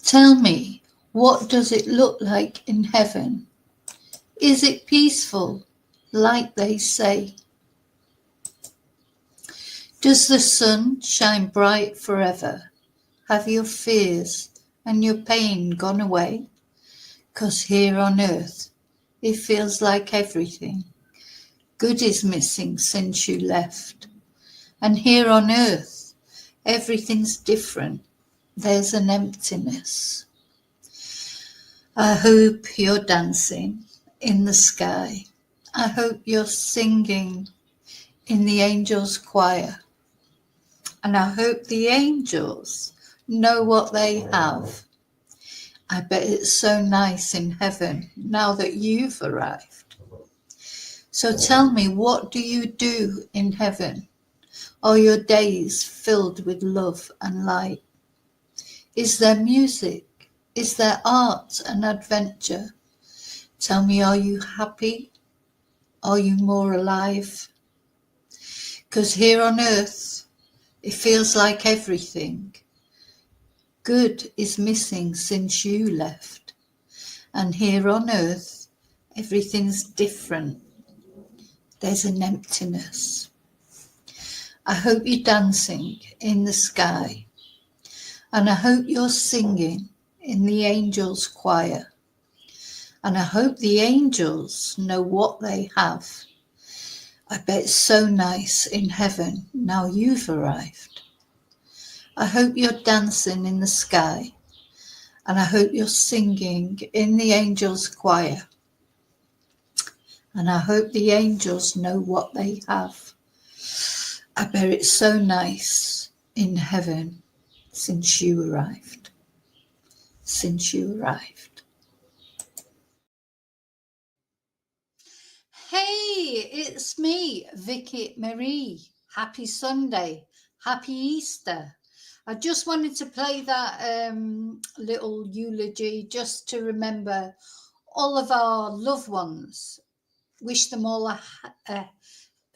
Tell me, what does it look like in heaven? Is it peaceful, like they say? Does the sun shine bright forever? Have your fears and your pain gone away? 'Cause here on earth, it feels like everything good is missing since you left. And here on earth, everything's different. There's an emptiness. I hope you're dancing in the sky. I hope you're singing in the angels' choir. And I hope the angels know what they have. I bet it's so nice in heaven now that you've arrived. So tell me, what do you do in heaven? Are your days filled with love and light? Is there music? Is there art and adventure? Tell me, are you happy? Are you more alive? 'Cause here on earth, it feels like everything good is missing since you left. And here on earth, everything's different. There's an emptiness. I hope you're dancing in the sky. And I hope you're singing in the angels' choir. And I hope the angels know what they have. I bet it's so nice in heaven now you've arrived. I hope you're dancing in the sky. And I hope you're singing in the angels' choir. And I hope the angels know what they have. I bet it's so nice in heaven since you arrived. Since you arrived. Hey, it's me, Vicky Marie. Happy Sunday. Happy Easter. I just wanted to play that little eulogy just to remember all of our loved ones. Wish them all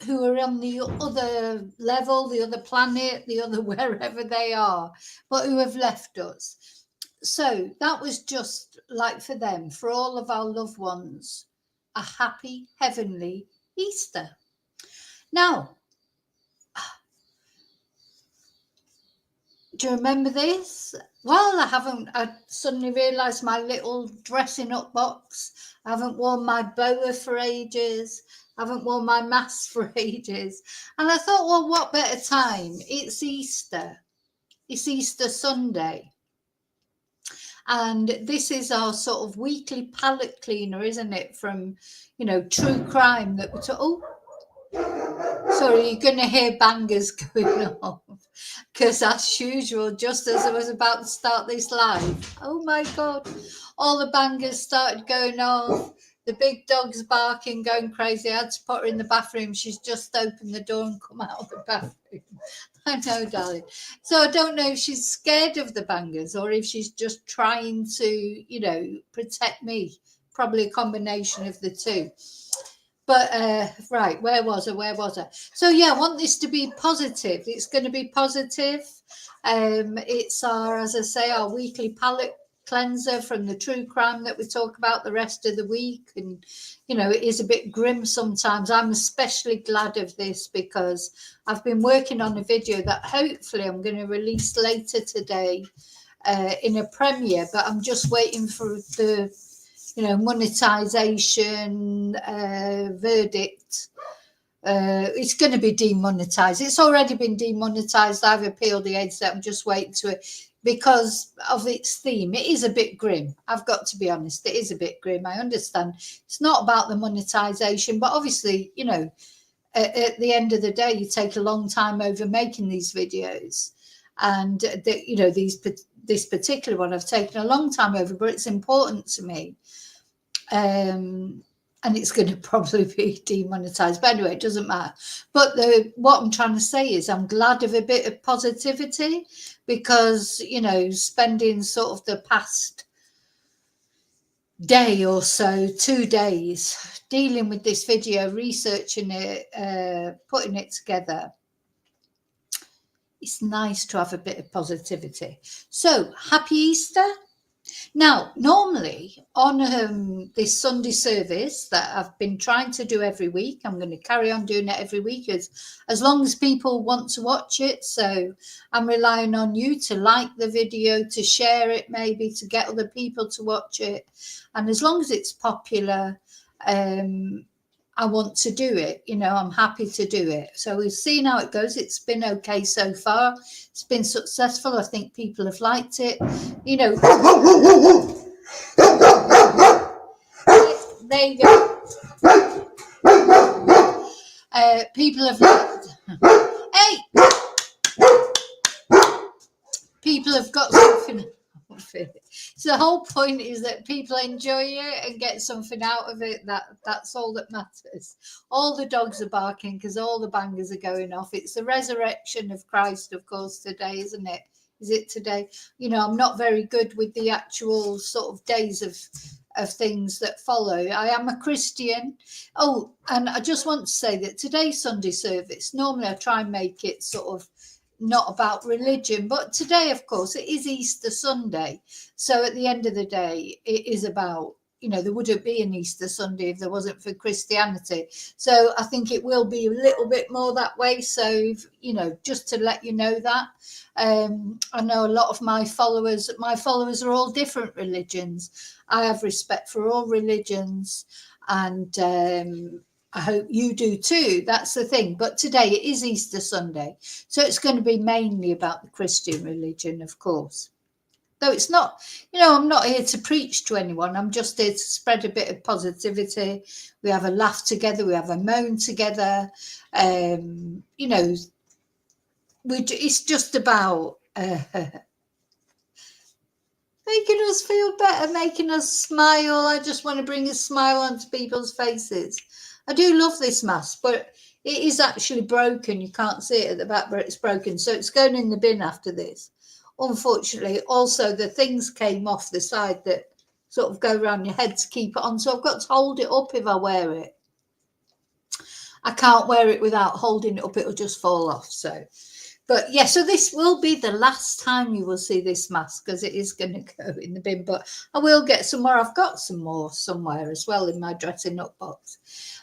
who are on the other level, the other planet, the other wherever they are, but who have left us. So that was just like for them, for all of our loved ones, a happy heavenly Easter. Now, do you remember this? Well, I suddenly realised my little dressing up box. I haven't worn my boa for ages. I haven't worn my mask for ages. And I thought, well, what better time? It's Easter. It's Easter Sunday. And this is our sort of weekly palate cleaner, isn't it? From, true crime that sorry, you're going to hear bangers going off. Because as usual, just as I was about to start this live, oh my God, all the bangers started going off. The big dog's barking, going crazy. I had to put her in the bathroom. She's just opened the door and come out of the bathroom. I know, darling. So I don't know if she's scared of the bangers or if she's just trying to, protect me. Probably a combination of the two. But right, where was I? So yeah, I want this to be positive. It's going to be positive. It's as I say, our weekly palate cleanser from the true crime that we talk about the rest of the week. And it is a bit grim sometimes. I'm especially glad of this because I've been working on a video that hopefully I'm going to release later today in a premiere, but I'm just waiting for the monetization verdict. It's going to be demonetized. It's already been demonetized. I've appealed the age that I'm just waiting to it because of its theme. It is a bit grim. I've got to be honest. It is a bit grim. I understand. It's not about the monetization, but obviously, at the end of the day, you take a long time over making these videos. And, this particular one I've taken a long time over, but it's important to me. And it's going to probably be demonetized. But anyway, it doesn't matter. But what I'm trying to say is I'm glad of a bit of positivity because, spending sort of the past day or so, 2 days, dealing with this video, researching it, putting it together, it's nice to have a bit of positivity. So, happy Easter. Now, normally on this Sunday service that I've been trying to do every week, I'm going to carry on doing it every week as long as people want to watch it. So I'm relying on you to like the video, to share it, maybe to get other people to watch it. And as long as it's popular, I want to do it. I'm happy to do it. So we've seen how it goes. It's been okay so far. It's been successful. I think people have liked it. There you go. People have liked. Hey, people have got something. So the whole point is that people enjoy it and get something out of it. That's all that matters. All the dogs are barking because all the bangers are going off. It's the resurrection of Christ, of course, today, isn't it? Is it today? I'm not very good with the actual sort of days of things that follow. I am a Christian. Oh, and I just want to say that today's Sunday service, normally I try and make it sort of not about religion, but today, of course, it is Easter Sunday. So at the end of the day, it is about, there wouldn't be an Easter Sunday if there wasn't for Christianity. So I think it will be a little bit more that way. So, just to let you know that. I know a lot of my followers are all different religions. I have respect for all religions, and I hope you do too. That's the thing. But today it is Easter Sunday. So it's going to be mainly about the Christian religion, of course. Though it's not, I'm not here to preach to anyone. I'm just here to spread a bit of positivity. We have a laugh together. We have a moan together. It's just about making us feel better, making us smile. I just want to bring a smile onto people's faces. I do love this mask, but it is actually broken. You can't see it at the back, but it's broken. So it's going in the bin after this. Unfortunately, also the things came off the side that sort of go around your head to keep it on. So I've got to hold it up if I wear it. I can't wear it without holding it up. It'll just fall off. But yeah, so this will be the last time you will see this mask because it is going to go in the bin. But I will get some more. I've got some more somewhere as well in my dressing up box.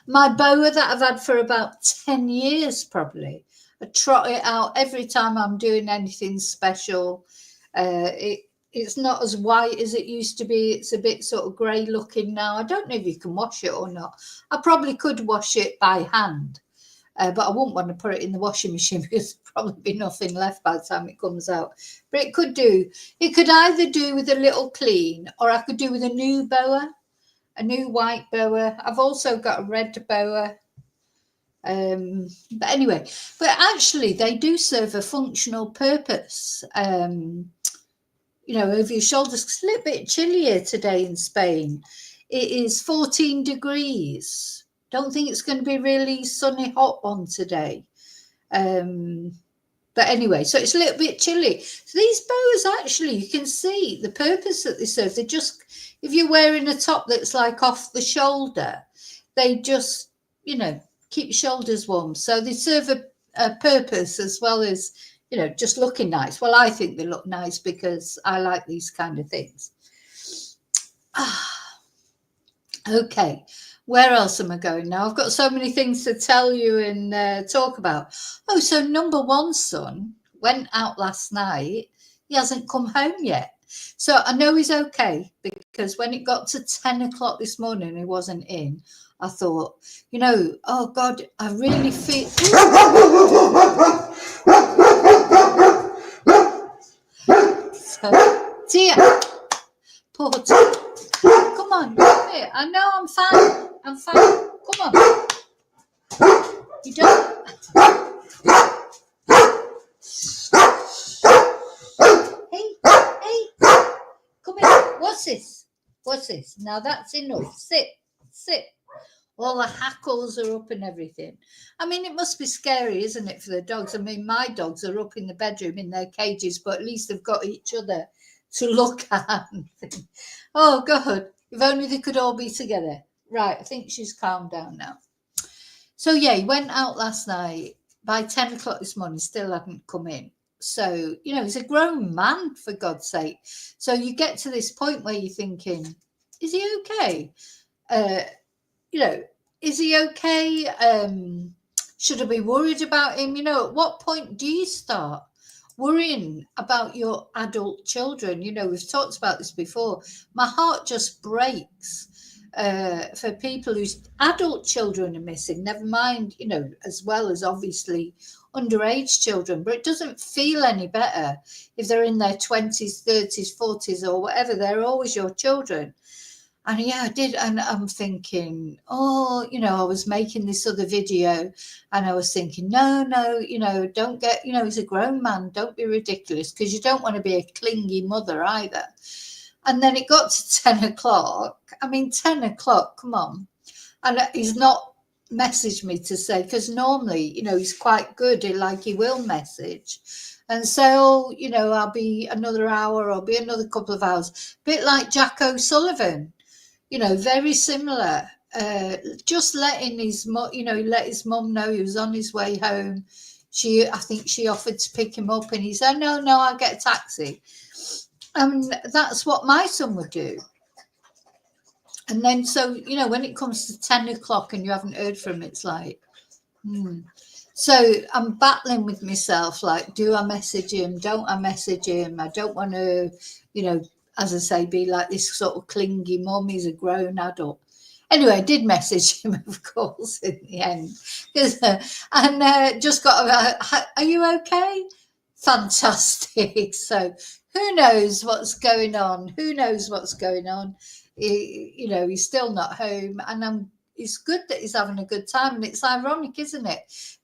My boa that I've had for about 10 years probably. I trot it out every time I'm doing anything special. It's not as white as it used to be. It's a bit sort of grey looking now. I don't know if you can wash it or not. I probably could wash it by hand. But I wouldn't want to put it in the washing machine because there'd probably be nothing left by the time it comes out. But it could either do with a little clean, or I could do with a new boa, a new white boa. I've also got a red boa. But anyway, but actually they do serve a functional purpose. Over your shoulders. It's a little bit chillier today in Spain. It is 14 degrees. Don't think it's going to be really sunny hot one today. But anyway, so it's a little bit chilly. So these boas, actually, you can see the purpose that they serve. They just, if you're wearing a top that's like off the shoulder, they just, keep your shoulders warm. So they serve a purpose as well as, just looking nice. Well, I think they look nice because I like these kind of things. Okay. Where else am I going now? I've got so many things to tell you and talk about. Oh, so number one son went out last night. He hasn't come home yet. So I know he's okay because when it got to 10 o'clock this morning, he wasn't in. I thought, oh God, I really feel... So, Tia, poor Tia. Come on, come here. I know I'm fine. I'm fine. Come on. You don't. Hey. Come here. What's this? Now that's enough. Sit. All the hackles are up and everything. I mean, it must be scary, isn't it, for the dogs? I mean, my dogs are up in the bedroom in their cages, but at least they've got each other to look at. Oh, God. If only they could all be together. Right, I think she's calmed down now. So, yeah, he went out last night. By 10 o'clock this morning, still hadn't come in. So, he's a grown man, for God's sake. So you get to this point where you're thinking, is he okay? Is he okay? Should I be worried about him? At what point do you start worrying about your adult children? We've talked about this before. My heart just breaks for people whose adult children are missing, never mind, as well as obviously underage children. But it doesn't feel any better if they're in their 20s, 30s, 40s, or whatever. They're always your children. And yeah, I did. And I'm thinking, I was making this other video and I was thinking, no, don't get, he's a grown man. Don't be ridiculous, because you don't want to be a clingy mother either. And then it got to 10 o'clock. I mean, 10 o'clock, come on. And he's not messaged me to say, because normally, he's quite good. He will message and say, I'll be another hour, I'll be another couple of hours. A bit like Jack O'Sullivan. Very similar. Just letting his let his mum know he was on his way home. I think she offered to pick him up, and he said, no, I'll get a taxi. And that's what my son would do. And then, so, when it comes to 10 o'clock and you haven't heard from him, it's like, So I'm battling with myself, like, do I message him? Don't I message him? I don't want to, as I say, be like this sort of clingy mum. He's a grown adult. Anyway, I did message him, of course, in the end. And just got, are you okay? Fantastic. So who knows what's going on? He's still not home. And it's good that he's having a good time. And it's ironic, isn't it?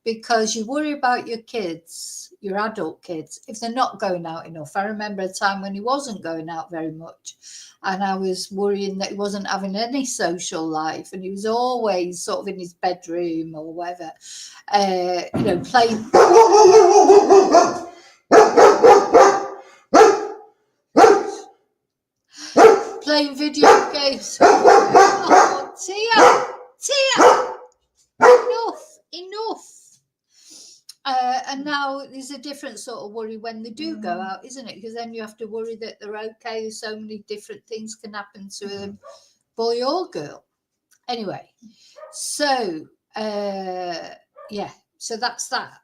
Because you worry about your kids, your adult kids, if they're not going out enough. I remember a time when he wasn't going out very much, and I was worrying that he wasn't having any social life, and he was always sort of in his bedroom or whatever, playing video games. Oh, Tia, enough. And now there's a different sort of worry when they do go out, isn't it? Because then you have to worry that they're okay. So many different things can happen to them, boy or girl. Anyway, so so that's that.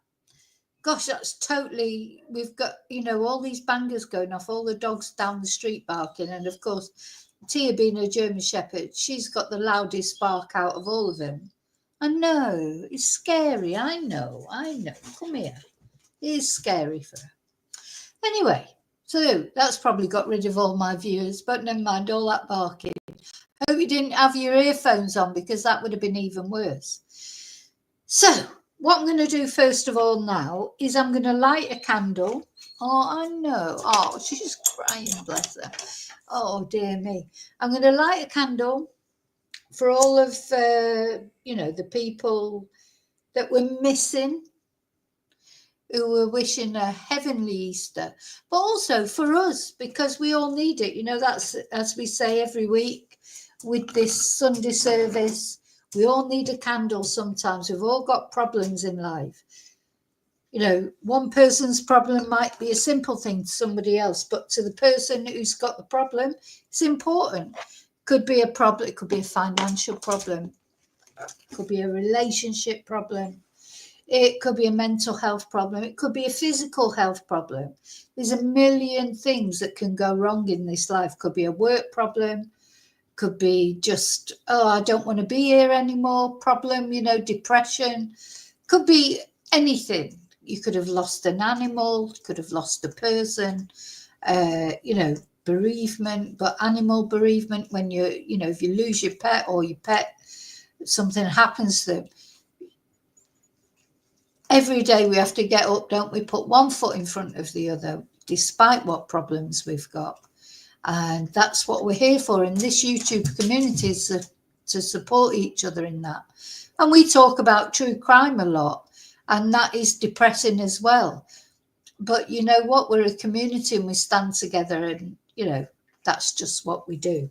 Gosh, that's totally, we've got, all these bangers going off, all the dogs down the street barking. And of course, Tia being a German Shepherd, she's got the loudest bark out of all of them. I know, it's scary. I know. Come here. It is scary for her. Anyway, so that's probably got rid of all my viewers, but never mind, all that barking. Hope you didn't have your earphones on, because that would have been even worse. So what I'm going to do first of all now is I'm going to light a candle. Oh, I know. Oh, she's crying, bless her. Oh, dear me. I'm going to light a candle for all of, the people that were missing, who were wishing a heavenly Easter, but also for us, because we all need it. That's, as we say every week with this Sunday service, we all need a candle sometimes. We've all got problems in life. One person's problem might be a simple thing to somebody else, but to the person who's got the problem, it's important. Could be a problem. It could be a financial problem. It could be a relationship problem. It could be a mental health problem. It could be a physical health problem. There's a million things that can go wrong in this life. Could be a work problem. Could be just, I don't want to be here anymore problem, depression. Could be anything. You could have lost an animal, could have lost a person, bereavement, but animal bereavement, when if you lose your pet, or your pet, something happens to them. Every day we have to get up, don't we? Put one foot in front of the other, despite what problems we've got. And that's what we're here for in this YouTube community, is to support each other in that. And we talk about true crime a lot, and that is depressing as well. But you know what? We're a community and we stand together, and, that's just what we do.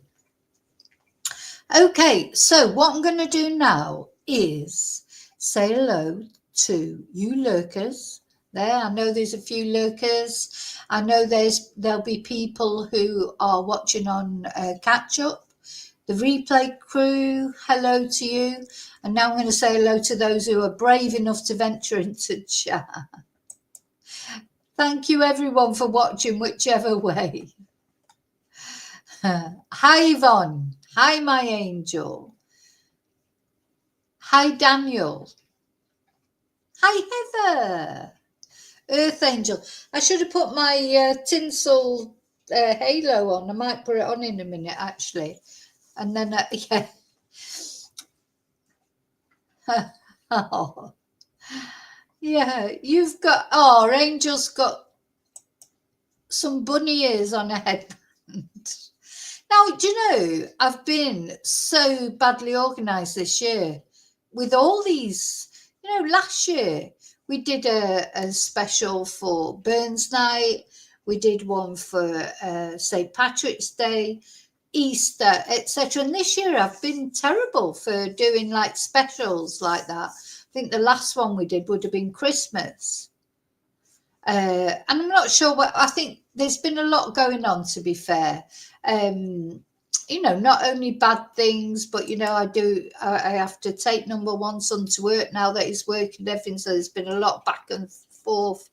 Okay, so what I'm going to do now is say hello to you lurkers there. I know there's a few lurkers. I know there'll be people who are watching on catch up. The replay crew, hello to you. And now I'm going to say hello to those who are brave enough to venture into chat. Thank you everyone for watching whichever way. Hi Yvonne. Hi my angel. Hi Daniel. Hi Heather. Earth Angel. I should have put my tinsel halo on. I might put it on in a minute, actually. And then, yeah. Oh. Yeah, you've got, oh, Angel's got some bunny ears on her headband. Now, do you know, I've been so badly organised this year with all these, you know, last year we did a special for Burns Night. We did one for St. Patrick's Day, Easter, etc. And this year I've been terrible for doing like specials like that. I think the last one we did would have been Christmas. And I'm not sure what, I think there's been a lot going on, to be fair. You know, not only bad things, but, you know, I have to take number one son to work now that he's working everything. So there's been a lot back and forth.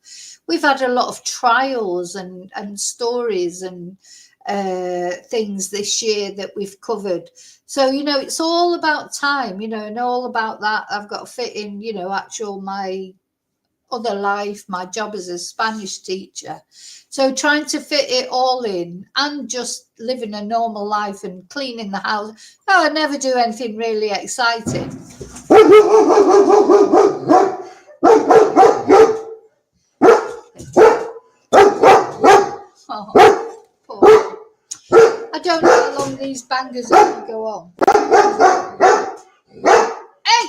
We've had a lot of trials and stories and things this year that we've covered. So, you know, it's all about time, you know, and all about that. I've got to fit in, you know, my other life, my job as a Spanish teacher. So trying to fit it all in and just living a normal life and cleaning the house. Oh, I never do anything really exciting. Oh, poor. I don't know how long these bangers are going to go on. Hey!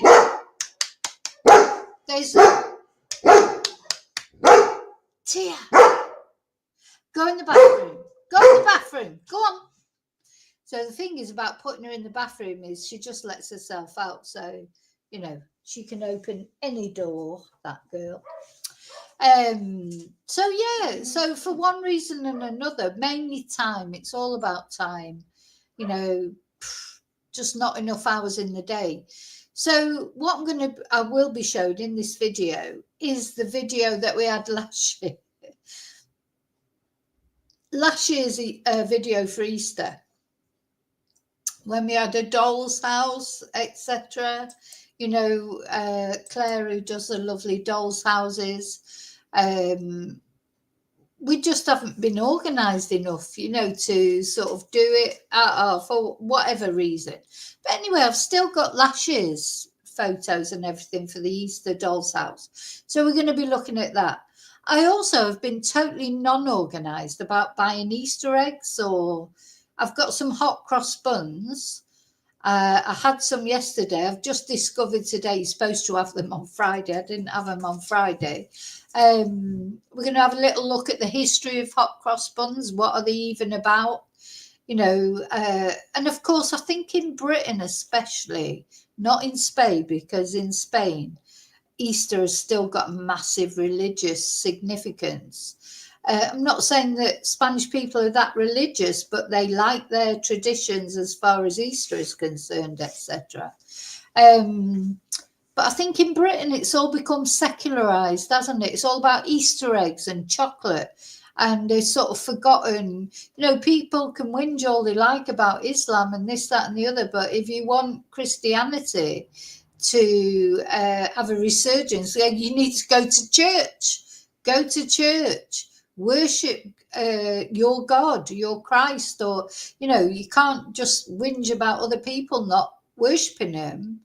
There's Tia. Go in the bathroom. Go in the bathroom. Go on. So the thing is about putting her in the bathroom is she just lets herself out. So, you know, she can open any door, that girl. So yeah, so for one reason and another, mainly time, it's all about time, you know, just not enough hours in the day. So what I will be showing in this video is the video that we had last year. Last year's video for Easter, when we had a doll's house, etc. You know, Claire, who does the lovely doll's houses, we just haven't been organised enough, you know, to sort of do it for whatever reason. But anyway, I've still got last year's photos and everything for the Easter doll's house. So we're going to be looking at that. I also have been totally non-organised about buying Easter eggs, or I've got some hot cross buns. I had some yesterday. I've just discovered today you're supposed to have them on Friday. I didn't have them on Friday. We're going to have a little look at the history of hot cross buns. What are they even about? You know, and of course, I think in Britain especially, not in Spain, because in Spain, Easter has still got massive religious significance. I'm not saying that Spanish people are that religious, but they like their traditions as far as Easter is concerned, etc. But I think in Britain, it's all become secularized, hasn't it? It's all about Easter eggs and chocolate. And they're sort of forgotten. You know, people can whinge all they like about Islam and this, that, and the other. But if you want Christianity to have a resurgence, you need to go to church. Go to church. Worship your God, your Christ. Or, you know, you can't just whinge about other people not worshipping him.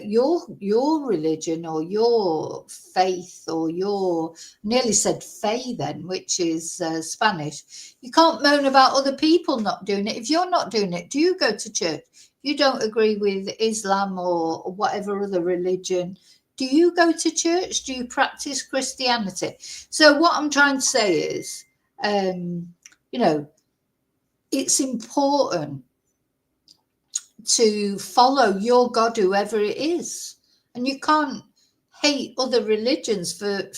Your religion or your faith or your, nearly said faith then, which is Spanish. You can't moan about other people not doing it. If you're not doing it, do you go to church? If you don't agree with Islam or whatever other religion, do you go to church? Do you practice Christianity? So what I'm trying to say is, you know, it's important to follow your God, whoever it is. And you can't hate other religions for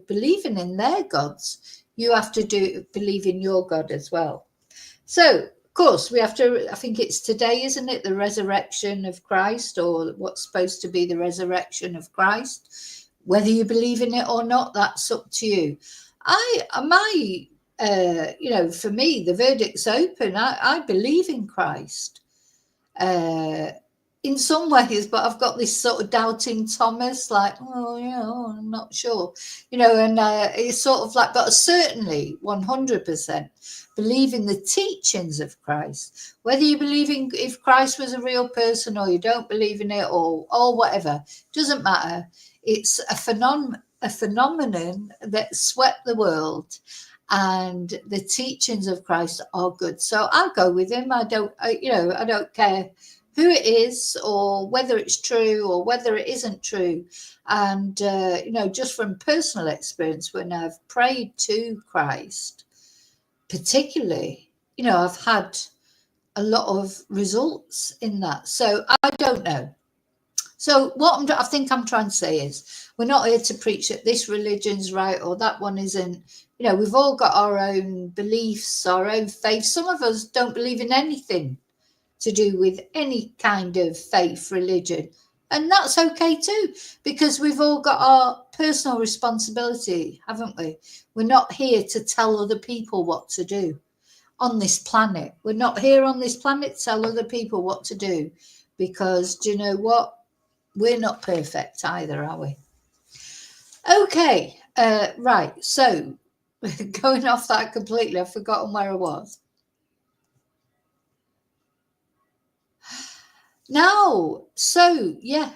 believing in their gods. You have to believe in your God as well. So, of course, we have to, I think it's today, isn't it? The resurrection of Christ, or what's supposed to be the resurrection of Christ. Whether you believe in it or not, that's up to you. For me, the verdict's open. I believe in Christ. In some ways, but I've got this sort of doubting Thomas, like, I'm not sure, and it's sort of like, but certainly 100% believe in the teachings of Christ. Whether you believe in if Christ was a real person or you don't believe in it or whatever, doesn't matter. It's a phenomenon that swept the world. And the teachings of Christ are good, so I'll go with him. I don't care who it is or whether it's true or whether it isn't true. And just from personal experience, when I've prayed to Christ, particularly, I've had a lot of results in that. So I don't know. So what I think I'm trying to say is, we're not here to preach that this religion's right or that one isn't. We've all got our own beliefs, our own faith. Some of us don't believe in anything to do with any kind of faith, religion. And that's okay too, because we've all got our personal responsibility, haven't we? We're not here to tell other people what to do on this planet. We're not here on this planet to tell other people what to do, because do you know what? We're not perfect either, are we? Okay, right. So going off that completely, I've forgotten where I was. No, so yeah,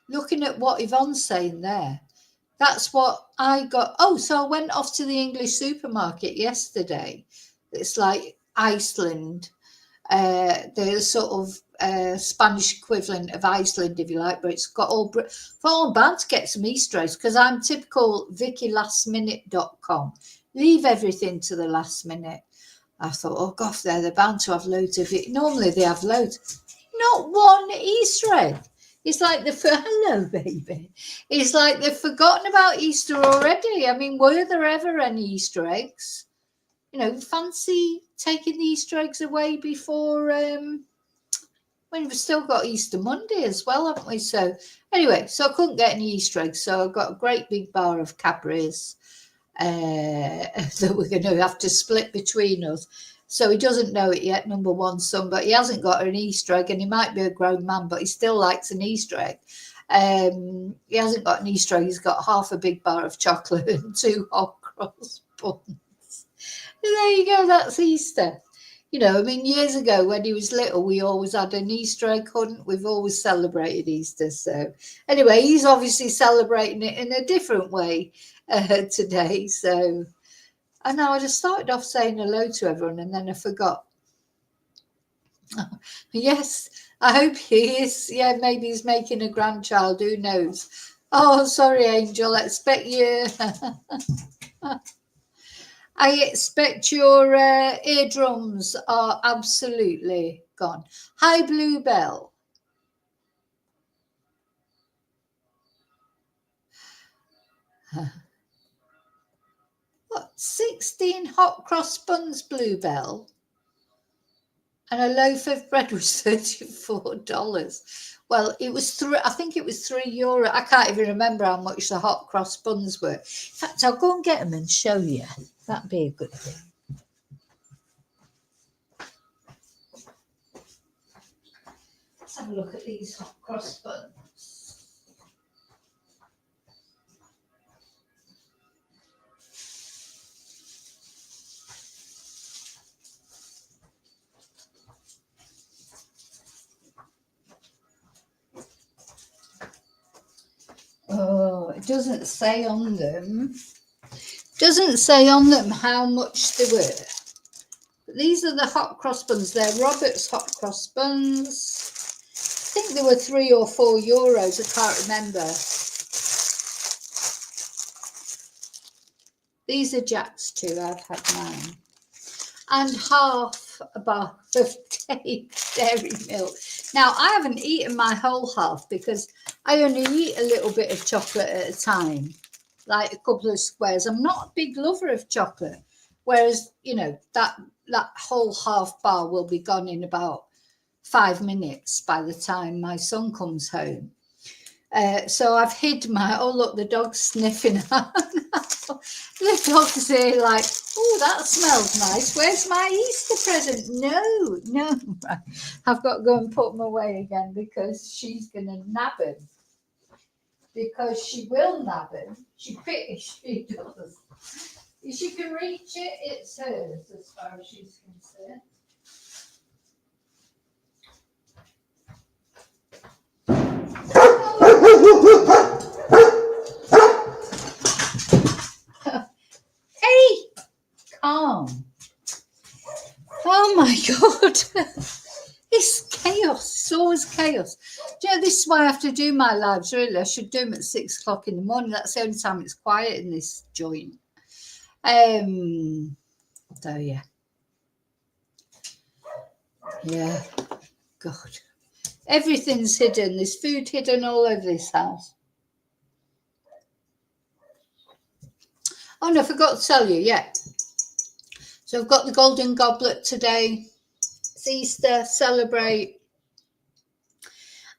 looking at what Yvonne's saying there, that's what I got. Oh, so I went off to the English supermarket yesterday. It's like Iceland, the sort of Spanish equivalent of Iceland, if you like, but it's got all. I'm bound to get some Easter eggs because I'm typical VickyLastMinute.com. Leave everything to the last minute. I thought, oh gosh, they're bound to have loads of it. Normally they have loads. Not one Easter egg. It's like hello, baby. It's like they've forgotten about Easter already. I mean, were there ever any Easter eggs? Fancy taking the Easter eggs away before, we've still got Easter Monday as well, haven't we? So anyway, so I couldn't get any Easter eggs. So I've got a great big bar of Cadbury's that we're going to have to split between us. So he doesn't know it yet, number one son, but he hasn't got an Easter egg, and he might be a grown man, but he still likes an Easter egg. He hasn't got an Easter egg. He's got half a big bar of chocolate and 2 hot cross buns. There you go. That's Easter. Years ago when he was little, we always had an Easter egg hunt. We've always celebrated Easter. So anyway, he's obviously celebrating it in a different way today. So I know I just started off saying hello to everyone and then I forgot. Yes, I hope he is. Yeah, maybe he's making a grandchild. Who knows? Oh, sorry, Angel. I expect your eardrums are absolutely gone. Hi, Bluebell. What? 16 hot cross buns, Bluebell? And a loaf of bread was $34. Well, it was I think it was €3. I can't even remember how much the hot cross buns were. In fact, I'll go and get them and show you. That'd be a good thing. Let's have a look at these hot cross buns. Oh, it doesn't say on them. Doesn't say on them how much they were. But these are the hot cross buns. They're Robert's hot cross buns. I think they were €3 or €4. I can't remember. These are Jack's too. I've had mine. And half half a bar of dairy milk. Now, I haven't eaten my whole half because I only eat a little bit of chocolate at a time, like a couple of squares. I'm not a big lover of chocolate, whereas, you know, that whole half bar will be gone in about 5 minutes by the time my son comes home. So I've hid my, oh look, the dog's sniffing. The dog's here like, oh, that smells nice. Where's my Easter present? No. Right. I've got to go and put them away again because she's going to nab him. Because she will nab him. She does. If she can reach it, it's hers as far as she's concerned. Hey, calm. Oh my God. It's chaos. It's always chaos. Do you know, this is why I have to do my lives, really. I should do them at 6 o'clock in the morning. That's the only time it's quiet in this joint. So, yeah. Yeah. God. Everything's hidden. There's food hidden all over this house. Oh, no, I forgot to tell you. Yeah. So I've got the golden goblet today. It's Easter, celebrate.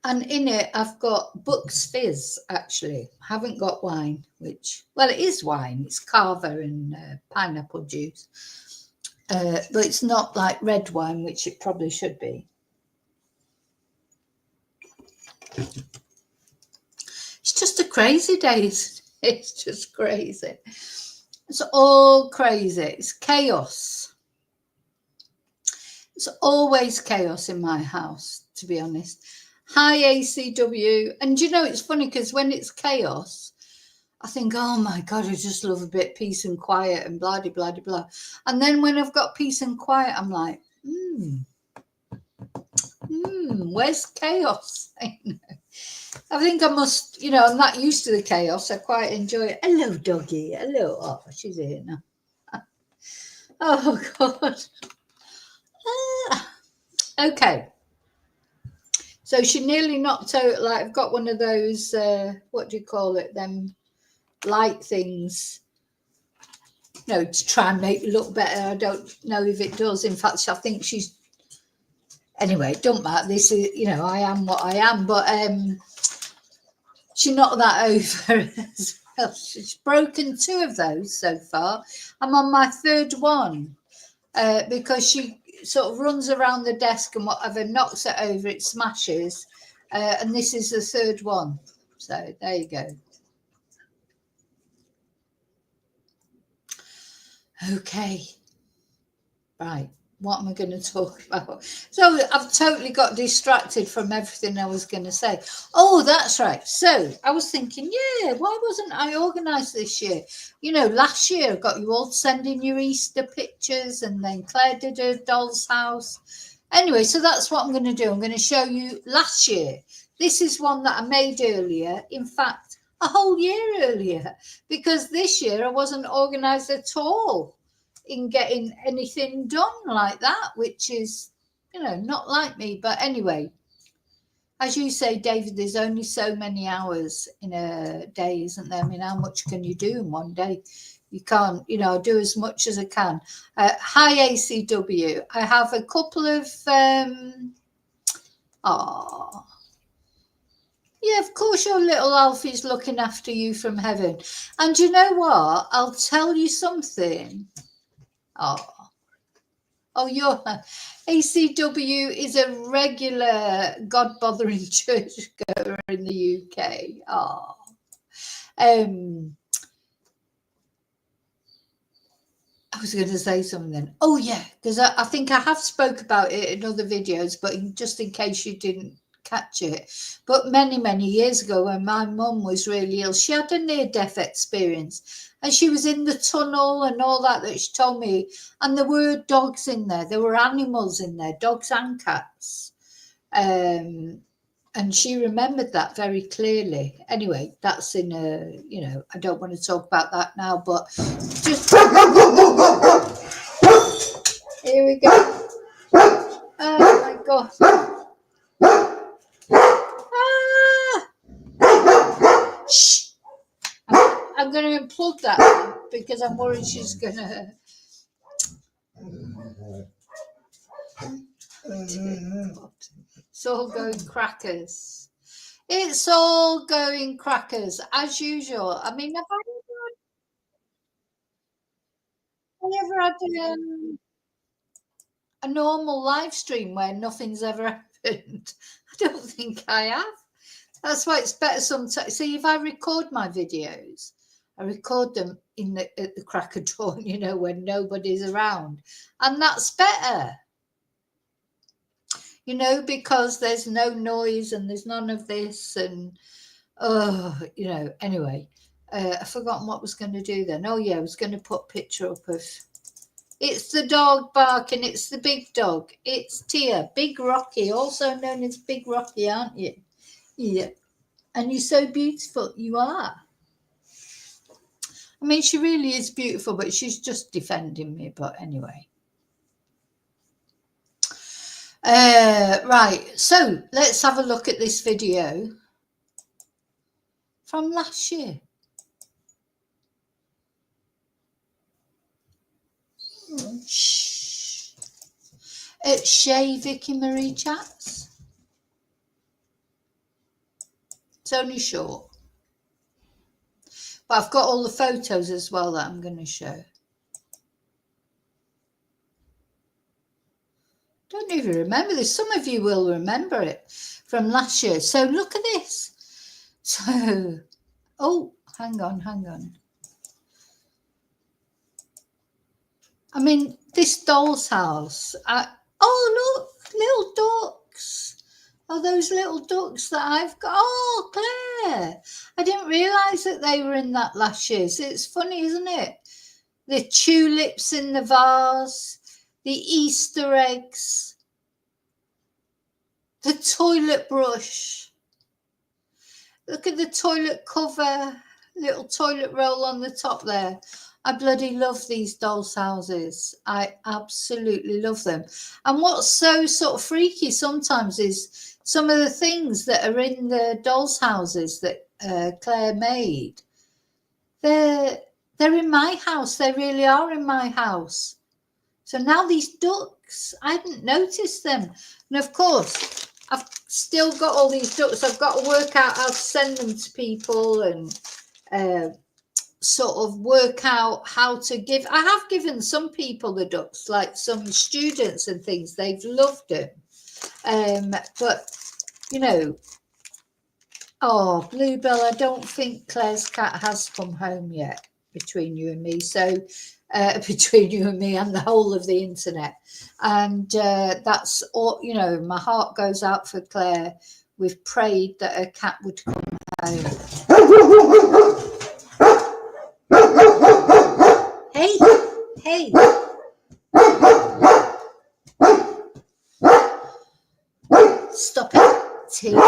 And in it, I've got Bucks Fizz, actually. I haven't got wine, which, well, it is wine. It's Carver and pineapple juice. But it's not like red wine, which it probably should be. It's just a crazy day. It's just crazy. It's all crazy. It's chaos. It's always chaos in my house, to be honest. Hi, ACW. And you know, it's funny because when it's chaos, I think, oh my God, I just love a bit peace and quiet and blah, blah, blah, blah. And then when I've got peace and quiet, I'm like, where's chaos? I think I must, you know, I'm not used to the chaos. I quite enjoy it. Hello, doggy. Hello. Oh, she's here now. Oh, God. Okay. So she nearly knocked out, like, I've got one of those, what do you call it, them light things, you know, to try and make it look better. I don't know if it does. In fact, I think she's, anyway, it don't matter. This is, you know, I am what I am, but she knocked that over as well. She's broken 2 of those so far. I'm on my 3rd one because she sort of runs around the desk and whatever, knocks it over, it smashes. And this is the 3rd one. So there you go. Okay. Right. What am I going to talk about? So I've totally got distracted from everything I was going to say. Oh, that's right. So I was thinking, yeah, why wasn't I organised this year? You know, last year I got you all sending your Easter pictures and then Claire did her doll's house. Anyway, so that's what I'm going to do. I'm going to show you last year. This is one that I made earlier. In fact, a whole year earlier, because this year I wasn't organised at all in getting anything done like that, which is, you know, not like me. But anyway, as you say, David, there's only so many hours in a day, isn't there? I mean, how much can you do in one day? You can't, you know, do as much as I can. Hi, ACW. I have a couple of, yeah, of course your little Alfie's looking after you from heaven. And you know what? I'll tell you something. Oh, your ACW is a regular God-bothering churchgoer in the UK. I was going to say something then. Oh, yeah, because I think I have spoke about it in other videos, but just in case you didn't catch it. But many, many years ago when my mum was really ill, she had a near-death experience. And she was in the tunnel and all that she told me. And there were dogs in there. There were animals in there, dogs and cats. And she remembered that very clearly. Anyway, that's in a, you know, I don't want to talk about that now, but just... Here we go. Go on. Shh. I'm going to unplug that because I'm worried she's going to. It's all going crackers. It's all going crackers as usual. I mean, have I ever had a normal live stream where nothing's ever happened? I don't think I have. That's why it's better sometimes. See, if I record my videos, I record them at the crack of dawn, when nobody's around, and that's better. Because there's no noise and there's none of this and, anyway, I've forgotten what I was going to do then. Oh, yeah, I was going to put a picture up of, it's the dog barking, it's the big dog, it's Tia, Big Rocky, also known as Big Rocky, aren't you? Yeah. And you're so beautiful, you are. I mean, she really is beautiful, but she's just defending me, but anyway. Right, so let's have a look at this video from last year. Shh. It's Shay Vicky Marie Chats. It's only short. But I've got all the photos as well that I'm going to show. Don't even remember this. Some of you will remember it from last year. So look at this. So, oh, hang on. I mean, this doll's house. Oh, look, little ducks. Oh, those little ducks that I've got. Oh, Claire. I didn't realise that they were in that last year. So it's funny, isn't it? The tulips in the vase, the Easter eggs, the toilet brush. Look at the toilet cover, little toilet roll on the top there. I bloody love these dolls' houses. I absolutely love them. And what's so sort of freaky sometimes is some of the things that are in the dolls' houses that Claire made. They're in my house. They really are in my house. So now these ducks, I hadn't noticed them. And of course, I've still got all these ducks. I've got to work out how to send them to people and sort of work out how to give. I have given some people the ducks, like some students and things. They've loved them. But, oh, Bluebell, I don't think Claire's cat has come home yet between you and me. So between you and me and the whole of the internet. And that's all, my heart goes out for Claire. We've prayed that her cat would come home. Hey. Stop it. Tia.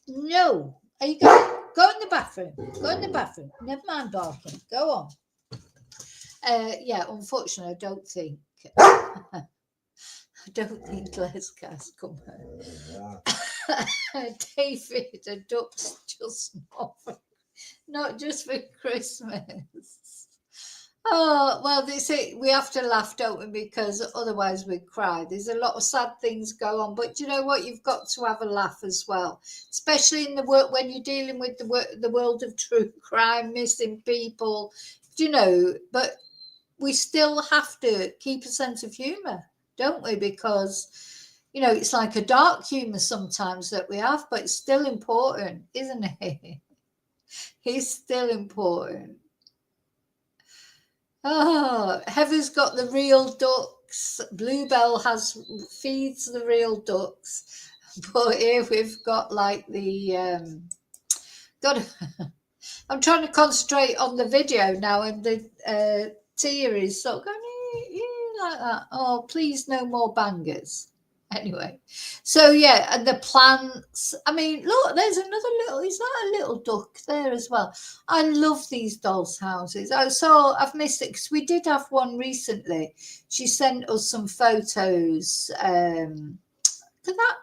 No. Are you going? Go in the bathroom. Never mind barking. Go on. Yeah, unfortunately, I don't think Claire's cat's come home. David, a duck's just not just for Christmas. Oh, well, we have to laugh, don't we? Because otherwise we'd cry. There's a lot of sad things go on. But you know what? You've got to have a laugh as well, especially in the work when you're dealing with the world of true crime, missing people, But we still have to keep a sense of humour, don't we? Because, it's like a dark humour sometimes that we have, but it's still important, isn't it? It's still important. Oh, Heather's got the real ducks. Bluebell feeds the real ducks. But here we've got like the I'm trying to concentrate on the video now, and the Tia is sort of going like that. Oh, please, no more bangers. Anyway, so yeah, and the plants. I mean, look, there's another little. Is that a little duck there as well? I love these dolls' houses. I've missed it because we did have one recently. She sent us some photos. Look at that.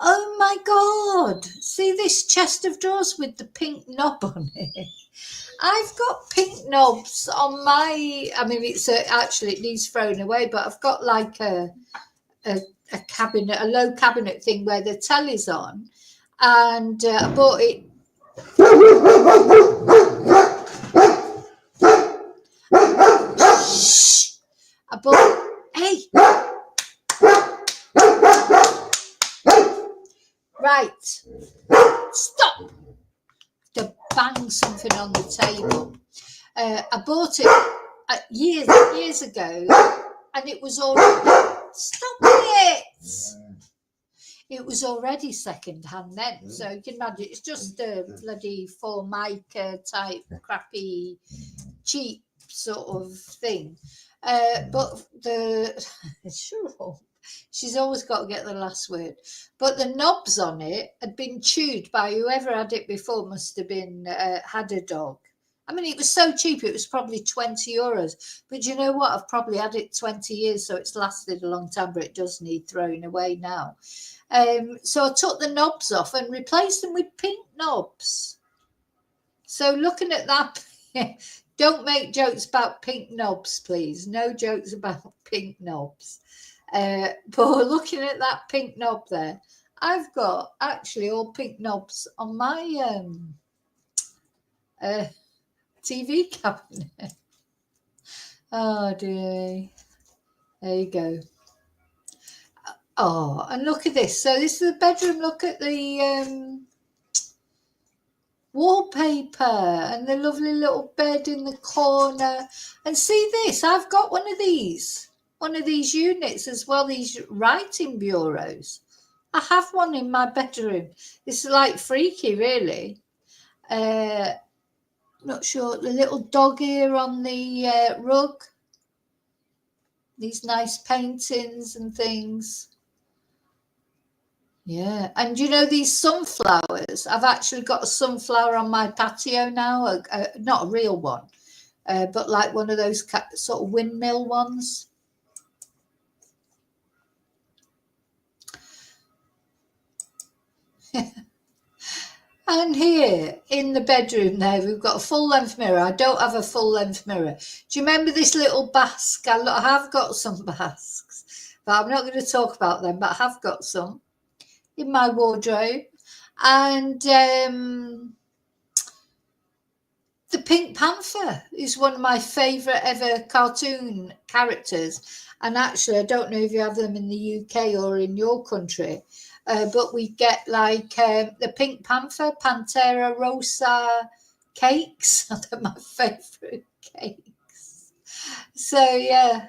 Oh my God. See this chest of drawers with the pink knob on it? I've got pink knobs on my, I mean, actually it needs thrown away, but I've got like a cabinet, a low cabinet thing where the telly's on. And I bought it. Shh. I bought, hey. Right. Stop. To bang something on the table. I bought it years ago, and it was already. Stop it! It was already second hand then, so you can imagine it's just a bloody Formica type crappy, cheap sort of thing. But sure. She's always got to get the last word. But the knobs on it had been chewed by whoever had it before, must have been had a dog. I mean, it was so cheap, it was probably €20. But you know what? I've probably had it 20 years, so it's lasted a long time, but it does need throwing away now. So I took the knobs off and replaced them with pink knobs. So looking at that, don't make jokes about pink knobs, please. No jokes about pink knobs. But looking at that pink knob there, I've got actually all pink knobs on my TV cabinet. Oh dear. There you go. Oh, and look at this. So this is the bedroom. Look at the wallpaper and the lovely little bed in the corner. And see this, I've got one of these units as well, these writing bureaus. I have one in my bedroom. It's like freaky, really. Not sure. The little dog ear on the rug. These nice paintings and things. Yeah, and you know these sunflowers? I've actually got a sunflower on my patio now, not a real one, but like one of those sort of windmill ones. And here in the bedroom there, we've got a full-length mirror. I don't have a full-length mirror. Do you remember this little basque? I have got some basques, but I'm not going to talk about them, but I have got some in my wardrobe. And the Pink Panther is one of my favourite ever cartoon characters. And actually, I don't know if you have them in the UK or in your country, but we get like the Pink Panther, Pantera Rosa cakes. They're my favourite cakes. So, yeah.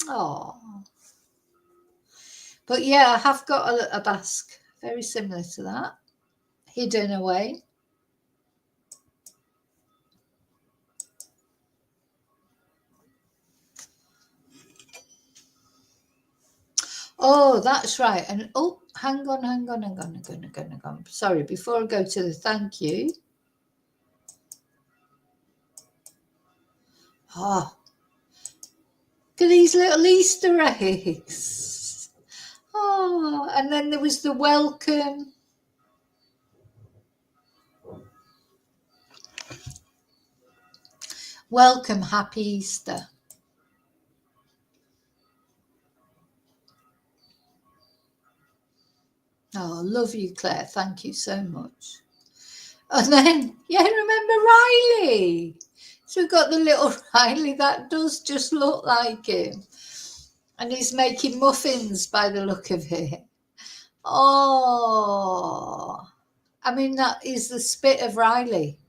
Oh. But yeah, I have got a basque, very similar to that, hidden away. Oh, that's right. And oh, hang on. Sorry, before I go to the thank you. Oh, look at these little Easter eggs. Oh, and then there was the welcome. Welcome, happy Easter. Oh, love you, Claire. Thank you so much. And then, yeah, remember Riley? So we've got the little Riley that does just look like him. And he's making muffins by the look of it. Oh, I mean, that is the spit of Riley.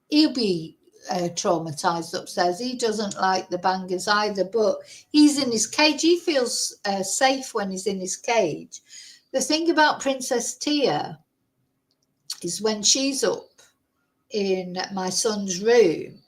He'll be traumatized upstairs. He doesn't like the bangers either, but he's in his cage. He feels safe when he's in his cage. The thing about Princess Tia is when she's up in my son's room,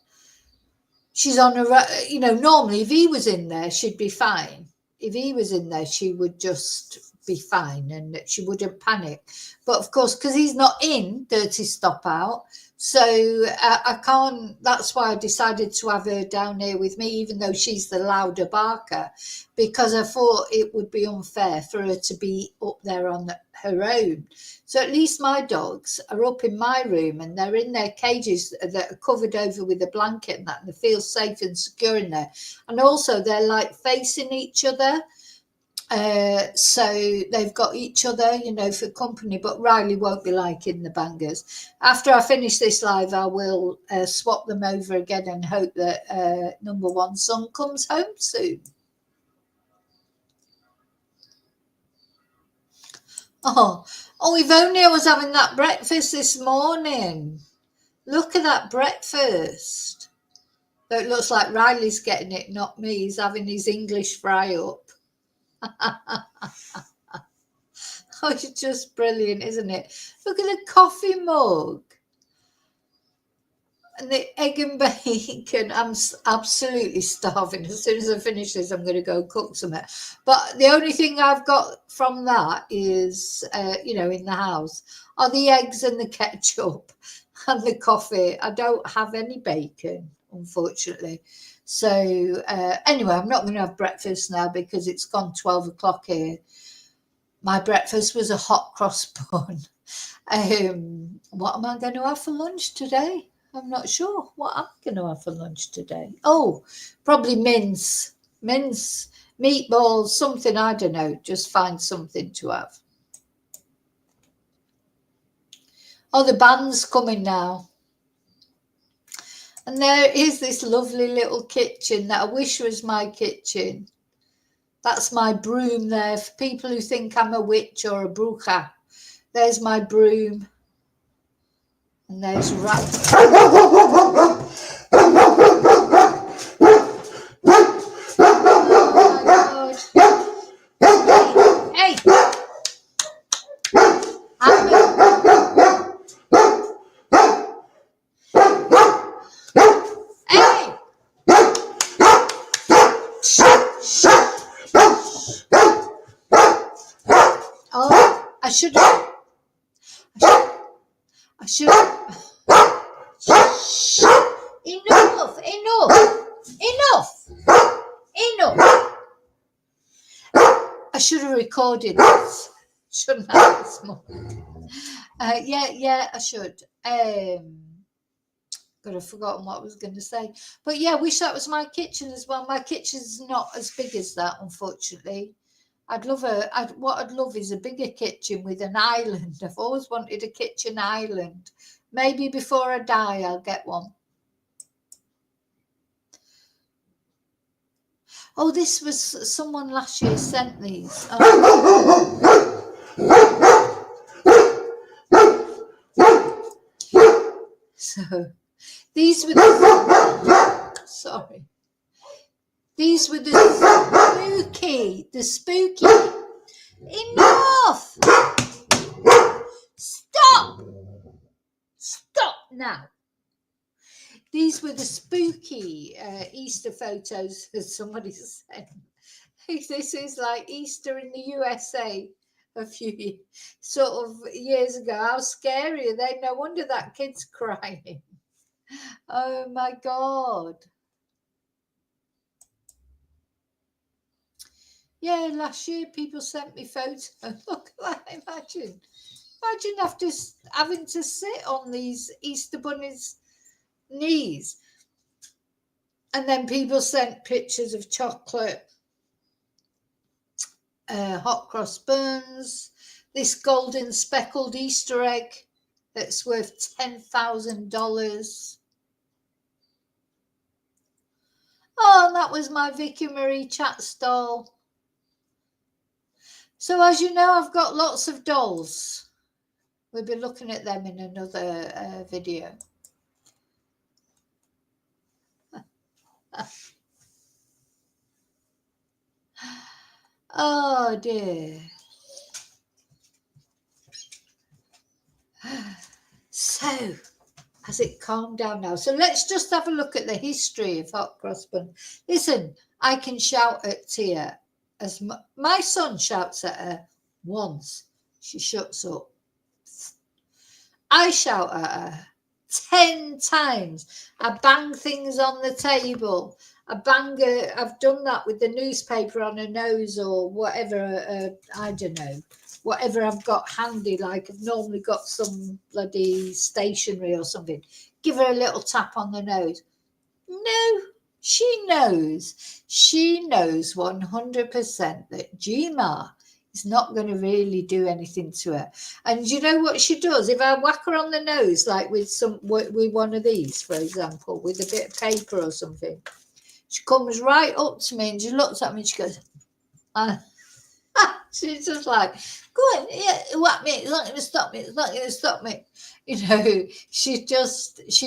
she's on normally if he was in there, she'd be fine. if he was in there, she would just be fine and that she wouldn't panic. But of course, because he's not in Dirty Stop Out, so I can't. That's why I decided to have her down here with me, even though she's the louder barker, because I thought it would be unfair for her to be up there on her own. So at least my dogs are up in my room and they're in their cages that are covered over with a blanket and that, and they feel safe and secure in there. And also they're like facing each other. So they've got each other, you know, for company, but Riley won't be liking the bangers. After I finish this live, I will swap them over again and hope that number one son comes home soon. Oh, if only I was having that breakfast this morning. Look at that breakfast. Though it looks like Riley's getting it, not me. He's having his English fry up. Oh, it's just brilliant, isn't it? Look at the coffee mug. And the egg and bacon. I'm absolutely starving. As soon as I finish this, I'm going to go cook something. But the only thing I've got from that is, you know, in the house, are the eggs and the ketchup and the coffee. I don't have any bacon, unfortunately. So anyway, I'm not going to have breakfast now because it's gone 12 o'clock here. My breakfast was a hot cross bun. What am I going to have for lunch today? I'm not sure what I'm going to have for lunch today. Oh, probably mince, meatballs, something, I don't know. Just find something to have. Oh, the band's coming now. And there is this lovely little kitchen that I wish was my kitchen. That's my broom there. For people who think I'm a witch or a bruja, there's my broom. And there's rats. Oh my God. Hey! Hey! Oh, I should have. Enough. I should have recorded this, shouldn't I, this morning? Yeah, I should. But I've forgotten what I was going to say. But yeah, I wish that was my kitchen as well. My kitchen's not as big as that, unfortunately. What I'd love is a bigger kitchen with an island. I've always wanted a kitchen island. Maybe before I die, I'll get one. Oh, this was someone last year sent these. Oh. So these were These were the spooky. Enough! Stop now. These were the spooky Easter photos that somebody sent. This is like Easter in the USA a few sort of years ago. How scary are they? No wonder that kid's crying. Oh my God. Yeah, last year people sent me photos. Look at that, imagine having to sit on these Easter bunnies' knees. And then people sent pictures of chocolate, hot cross buns, this golden speckled Easter egg that's worth $10,000. Oh, and that was my Vicky Marie chat stall. So as you know, I've got lots of dolls. We'll be looking at them in another video. Oh dear. So, has it calmed down now? So let's just have a look at the history of hot cross bun. Listen, I can shout at Tia. my son shouts at her once, she shuts up. I shout at her 10 times. I bang things on the table. I've done that with the newspaper on her nose or whatever, I don't know, whatever I've got handy, like I've normally got some bloody stationery or something. Give her a little tap on the nose. No, she knows. She knows 100% that Gma is not going to really do anything to her. And you know what she does? If I whack her on the nose, like with one of these, for example, with a bit of paper or something, she comes right up to me and she looks at me and she goes, she's just like, go on, yeah, whack me, it's not going to stop me, it's not going to stop me. You know, she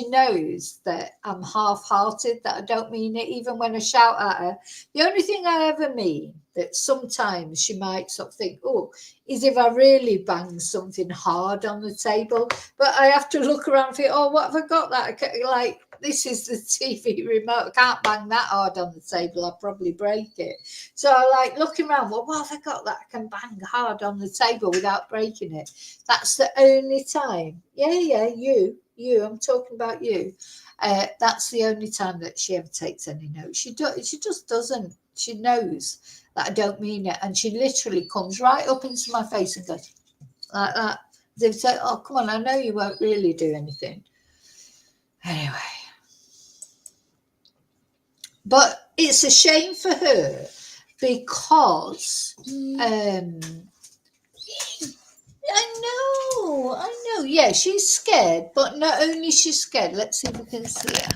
knows that I'm half-hearted, that I don't mean it, even when I shout at her. The only thing I ever mean that sometimes she might sort of think, oh, is if I really bang something hard on the table. But I have to look around and think, oh, what have I got that? Like, this is the TV remote. I can't bang that hard on the table. I'll probably break it. So I like looking around, well, what have I got that I can bang hard on the table without breaking it? That's the only time. Yeah, you, I'm talking about you. That's the only time that she ever takes any notes. She just doesn't. She knows that I don't mean it. And she literally comes right up into my face and goes like that. They've said, oh, come on, I know you won't really do anything. Anyway. But it's a shame for her because I know. Yeah, she's scared, but not only she's scared. Let's see if we can see her.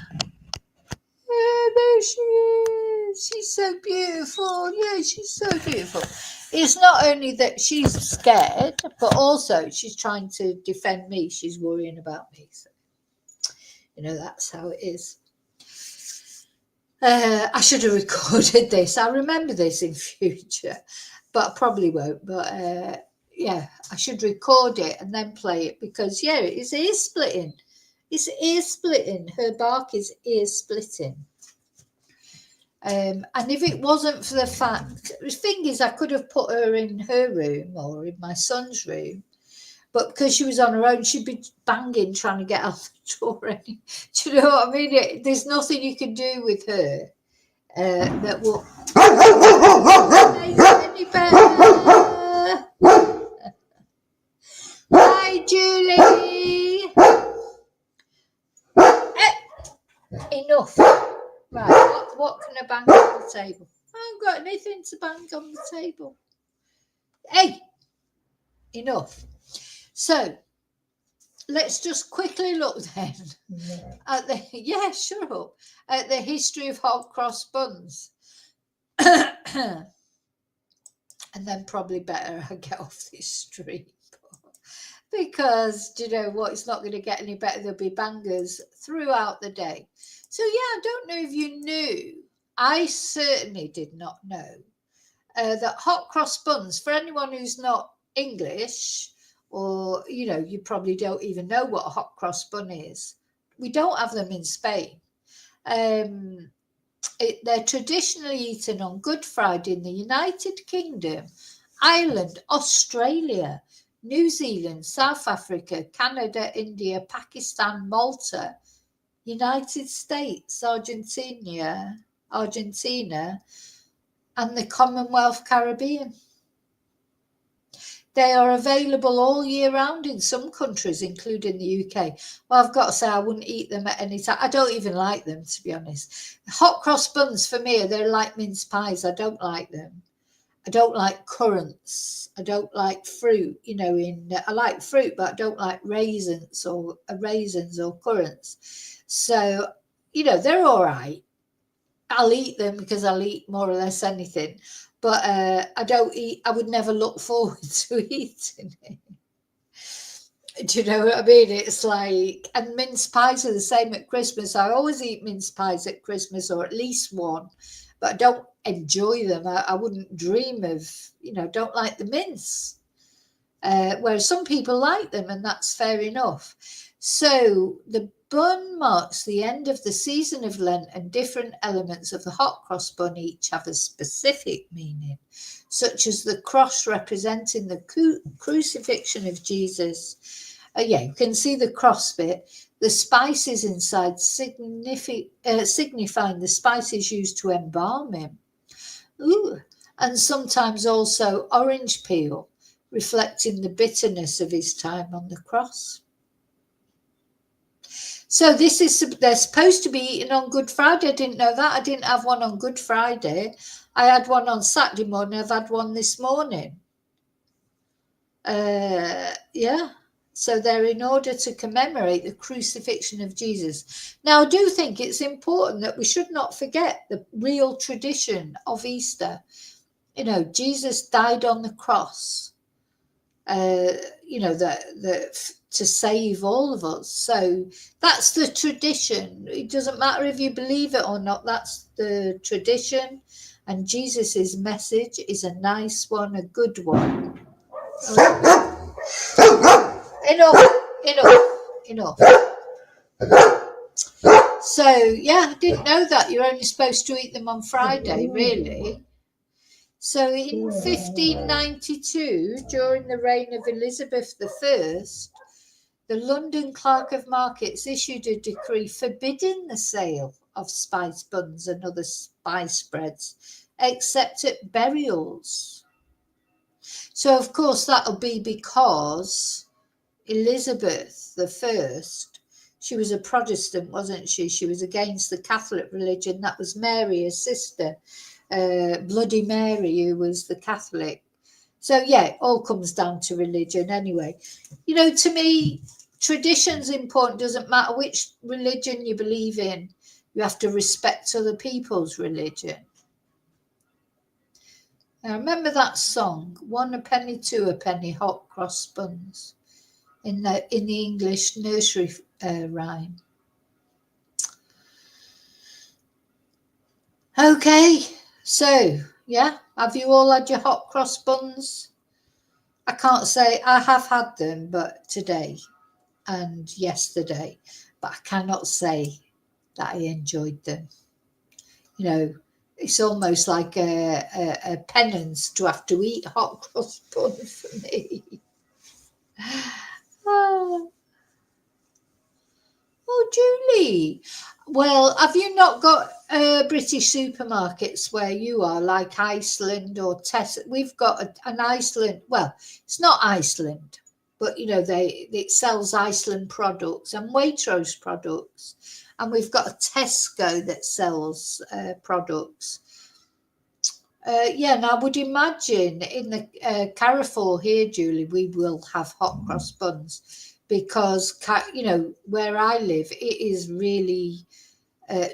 Yeah, there she is. She's so beautiful. Yeah, she's so beautiful. It's not only that she's scared, but also she's trying to defend me. She's worrying about me. So, you know, that's how it is. I should have recorded this. I remember this in future, but I probably won't. But yeah, I should record it and then play it because, yeah, it's ear splitting. It's ear splitting. Her bark is ear splitting. And if it wasn't for the fact, the thing is, I could have put her in her room or in my son's room, but because she was on her own, she'd be banging trying to get out the door. Do you know what I mean? There's nothing you can do with her that will make it any better. Hi, Julie. Enough. Right, what can I bang on the table? I haven't got anything to bang on the table. Hey, enough. So, let's just quickly look then at at the history of hot cross buns. And then probably better I get off this street. Because, do you know what, it's not going to get any better. There'll be bangers throughout the day. So, yeah, I don't know if you knew. I certainly did not know that hot cross buns, for anyone who's not English, or, you know, you probably don't even know what a hot cross bun is. We don't have them in Spain. They're traditionally eaten on Good Friday in the United Kingdom, Ireland, Australia, New Zealand, South Africa, Canada, India, Pakistan, Malta, United States, Argentina, and the Commonwealth Caribbean. They are available all year round in some countries, including the UK. Well, I've got to say, I wouldn't eat them at any time. I don't even like them, to be honest. Hot cross buns, for me, they're like mince pies. I don't like them. I don't like currants. I don't like fruit. You know, I like fruit, but I don't like raisins or currants. So, you know, they're all right. I'll eat them because I'll eat more or less anything. But I would never look forward to eating it. Do you know what I mean? It's like, and mince pies are the same at Christmas. I always eat mince pies at Christmas, or at least one, but I don't enjoy them. I wouldn't dream of, you know, don't like the mince. Whereas some people like them, and that's fair enough. So the bun marks the end of the season of Lent, and different elements of the hot cross bun each have a specific meaning, such as the cross representing the crucifixion of Jesus. Yeah, you can see the cross bit. The spices inside signifying the spices used to embalm him. Ooh. And sometimes also orange peel, reflecting the bitterness of his time on the cross. So they're supposed to be eaten on Good Friday. I didn't know that. I didn't have one on Good Friday. I had one on Saturday morning. I've had one this morning. Yeah. So they're in order to commemorate the crucifixion of Jesus. Now, I do think it's important that we should not forget the real tradition of Easter. You know, Jesus died on the cross. You know, to save all of us. So that's the tradition. It doesn't matter if you believe it or not. That's the tradition. And Jesus's message is a nice one, a good one. Enough, enough. So, yeah, I didn't know that. You're only supposed to eat them on Friday, really. So in 1592, during the reign of Elizabeth I, the London Clerk of Markets issued a decree forbidding the sale of spice buns and other spice breads, except at burials. So, of course, that'll be because Elizabeth I, she was a Protestant, wasn't she? She was against the Catholic religion. That was Mary, her sister, Bloody Mary, who was the Catholic. So, yeah, it all comes down to religion anyway. You know, to me, tradition's important. Doesn't matter which religion you believe in. You have to respect other people's religion. Now, remember that song, 1 a penny, 2 a penny, hot cross buns, in the English nursery rhyme. Okay, so, yeah, have you all had your hot cross buns? I can't say I have had them, but today and yesterday, but I cannot say that I enjoyed them. You know, it's almost like a penance to have to eat hot cross bun for me. Oh, Julie. Well, have you not got British supermarkets where you are, like Iceland or Tesco? We've got an Iceland. Well, it's not Iceland, but you know it sells Iceland products and Waitrose products, and we've got a Tesco that sells products. Yeah, and I would imagine in the Carrefour here, Julie, we will have hot cross buns because, you know, where I live, it is really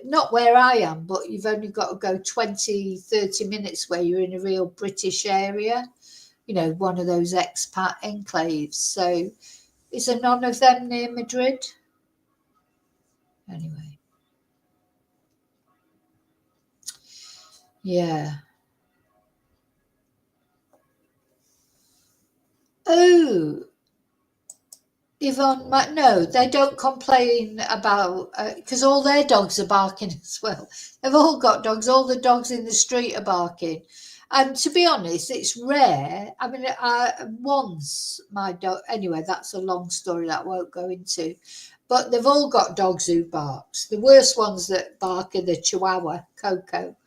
not where I am, but you've only got to go 20, 30 minutes where you're in a real British area, you know, one of those expat enclaves. So is there none of them near Madrid? Anyway. Yeah. Oh, Yvonne, no, they don't complain about because all their dogs are barking as well. They've all got dogs. All the dogs in the street are barking. And to be honest, it's rare. I mean, once my dog. Anyway, that's a long story that I won't go into. But they've all got dogs who barks. The worst ones that bark are the Chihuahua, Coco.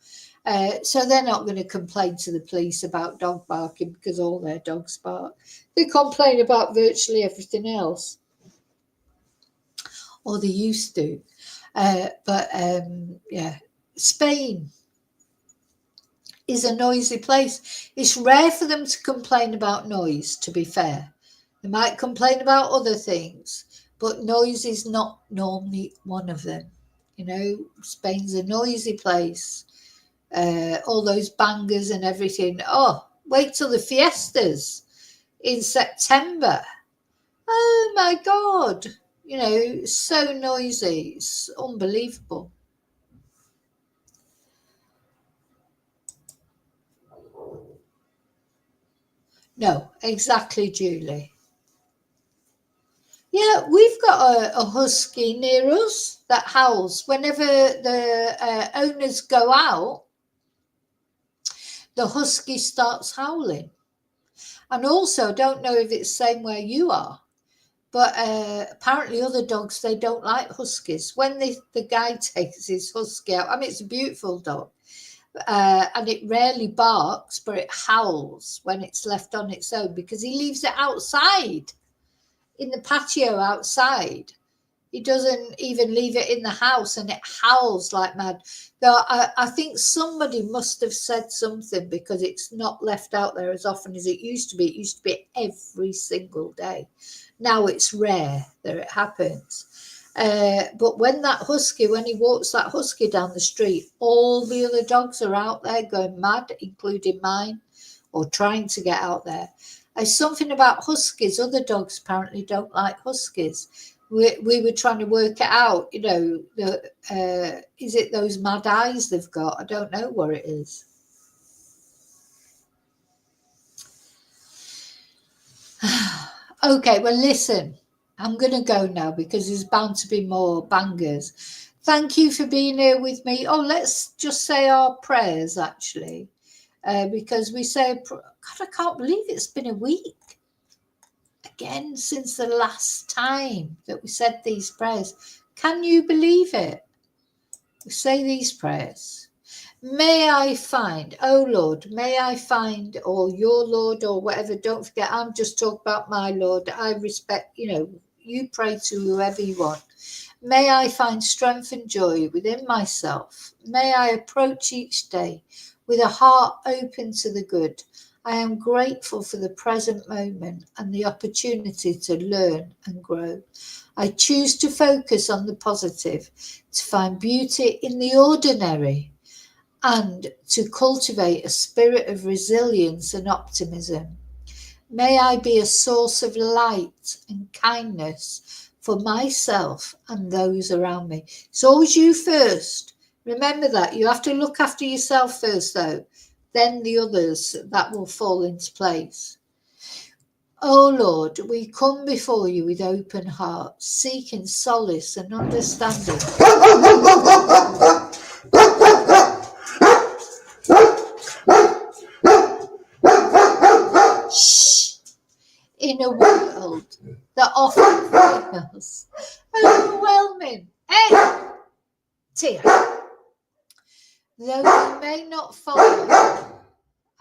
So they're not going to complain to the police about dog barking because all their dogs bark. They complain about virtually everything else, or they used to. But yeah, Spain is a noisy place. It's rare for them to complain about noise, to be fair. They might complain about other things, but noise is not normally one of them. You know, Spain's a noisy place. All those bangers and everything. Oh, wait till the fiestas in September. Oh my God. You know, so noisy. It's unbelievable. No, exactly, Julie. Yeah, we've got a husky near us that howls. Whenever the owners go out, the husky starts howling. And also, don't know if it's the same where you are, but apparently other dogs, they don't like huskies. When the guy takes his husky out, I mean, it's a beautiful dog, and it rarely barks, but it howls when it's left on its own because he leaves it outside, in the patio outside. He doesn't even leave it in the house, and it howls like mad. Though I think somebody must have said something, because it's not left out there as often as it used to be. It used to be every single day. Now it's rare that it happens. But when he walks that husky down the street, all the other dogs are out there going mad, including mine, or trying to get out there. There's something about huskies. Other dogs apparently don't like huskies. We were trying to work it out, is it those mad eyes they've got? I don't know what it is. Okay, well, listen, I'm going to go now because there's bound to be more bangers. Thank you for being here with me. Oh, let's just say our prayers, actually, because we say, God, I can't believe it's been a week again since the last time that we said these prayers. Can you believe it? We say these prayers. May I find, oh Lord, may I find, or your Lord, or whatever. Don't forget, I'm just talking about my Lord. I respect, you pray to whoever you want. May I find strength and joy within myself. May I approach each day with a heart open to the good. I am grateful for the present moment and the opportunity to learn and grow. I choose to focus on the positive, to find beauty in the ordinary, and to cultivate a spirit of resilience and optimism. May I be a source of light and kindness for myself and those around me. It's always you first. Remember that. You have to look after yourself first, though. Then the others, that will fall into place. Oh Lord, we come before you with open hearts, seeking solace and understanding. Shh. In a world that often feels overwhelming. Hey, Tia. Though we may not follow,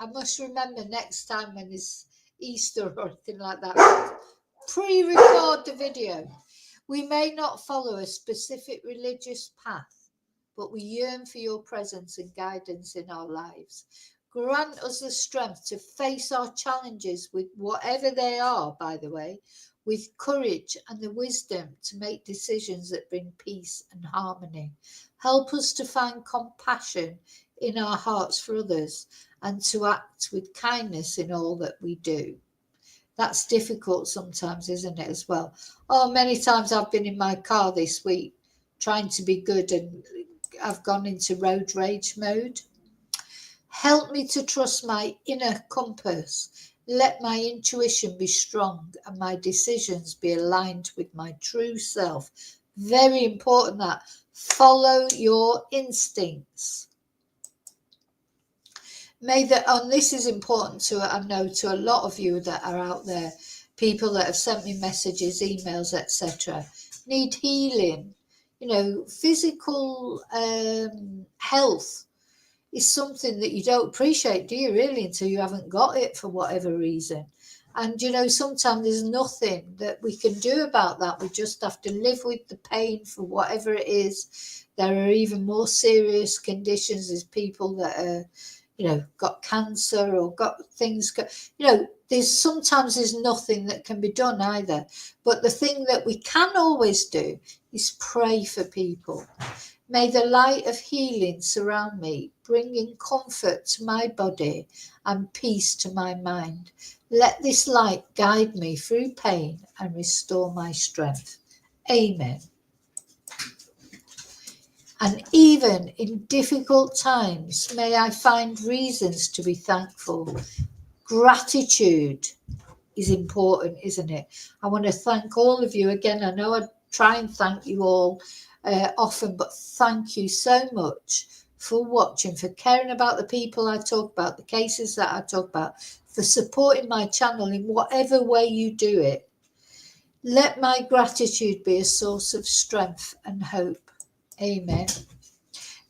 I must remember next time when there's Easter or anything like that, pre-record the video. We may not follow a specific religious path, but we yearn for your presence and guidance in our lives. Grant us the strength to face our challenges, with whatever they are, by the way, with courage and the wisdom to make decisions that bring peace and harmony. Help us to find compassion in our hearts for others and to act with kindness in all that we do. That's difficult sometimes, isn't it, as well? Oh, many times I've been in my car this week trying to be good, and I've gone into road rage mode. Help me to trust my inner compass. Let my intuition be strong and my decisions be aligned with my true self. Very important that. Follow your instincts. And this is important I know to a lot of you that are out there, people that have sent me messages, emails, etc., need healing. Physical health is something that you don't appreciate, do you really, until you haven't got it for whatever reason. And, sometimes there's nothing that we can do about that. We just have to live with the pain for whatever it is. There are even more serious conditions. There's people that are, got cancer or got things, there's nothing that can be done either. But the thing that we can always do is pray for people. May the light of healing surround me, bringing comfort to my body and peace to my mind. Let this light guide me through pain and restore my strength. Amen. And even in difficult times, may I find reasons to be thankful. Gratitude is important, isn't it? I want to thank all of you again. I know I try and thank you all often, but thank you so much for watching, for caring about the people I talk about, the cases that I talk about, for supporting my channel in whatever way you do it. Let my gratitude be a source of strength and hope. Amen.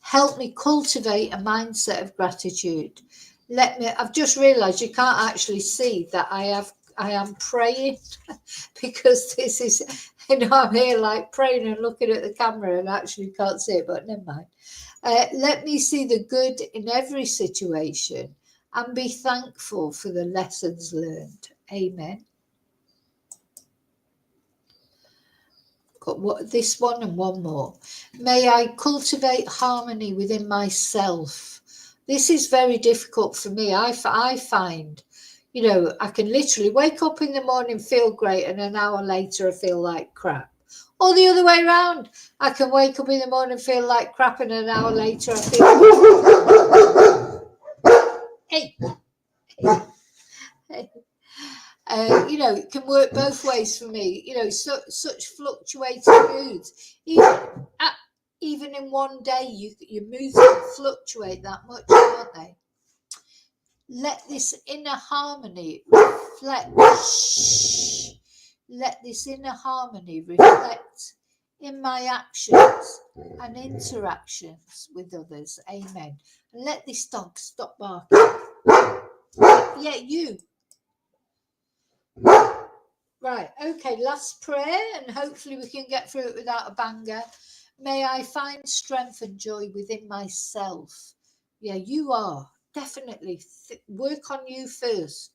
Help me cultivate a mindset of gratitude. I've just realized you can't actually see that I am praying because this is, I'm here like praying and looking at the camera and actually can't see it, but never mind. Let me see the good in every situation and be thankful for the lessons learned. Amen. Got this one and one more. May I cultivate harmony within myself. This is very difficult for me. I find, I can literally wake up in the morning, feel great, and an hour later I feel like crap. Or the other way around. I can wake up in the morning, feel like crap, and an hour later I feel hey. It can work both ways for me. Such fluctuating moods. Even in one day, your moods can fluctuate that much, can't they? Let this inner harmony reflect. Let this inner harmony reflect in my actions and interactions with others. Amen. And let this dog stop barking. Yeah, you. Right, okay, last prayer, and hopefully we can get through it without a banger. May I find strength and joy within myself. Yeah, you are. Definitely work on you first.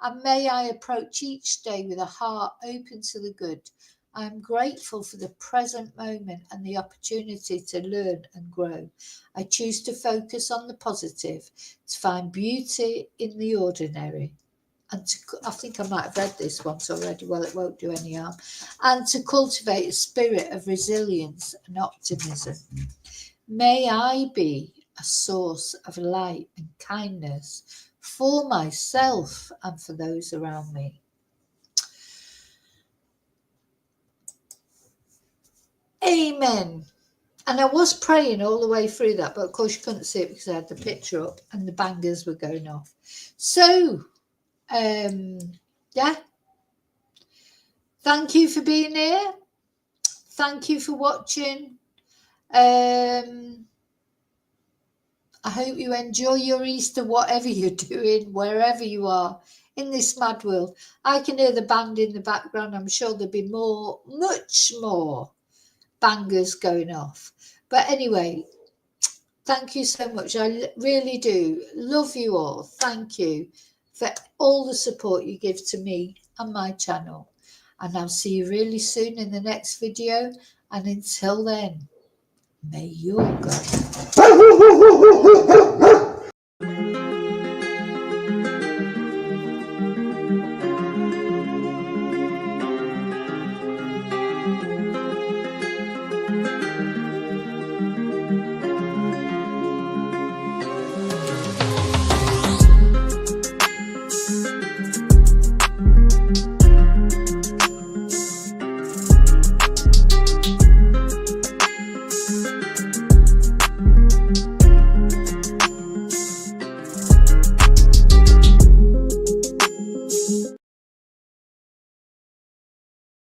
And may I approach each day with a heart open to the good. I am grateful for the present moment and the opportunity to learn and grow. I choose to focus on the positive, to find beauty in the ordinary. And I think I might have read this once already. Well, it won't do any harm. And to cultivate a spirit of resilience and optimism. May I be a source of light and kindness for myself and for those around me. Amen. And I was praying all the way through that, but of course you couldn't see it because I had the picture up and the bangers were going off. So, yeah. Thank you for being here. Thank you for watching. I hope you enjoy your Easter, whatever you're doing, wherever you are in this mad world. I can hear the band in the background. I'm sure there'll be much more bangers going off. But anyway, thank you so much. I really do love you all. Thank you for all the support you give to me and my channel. And I'll see you really soon in the next video. And until then, may your God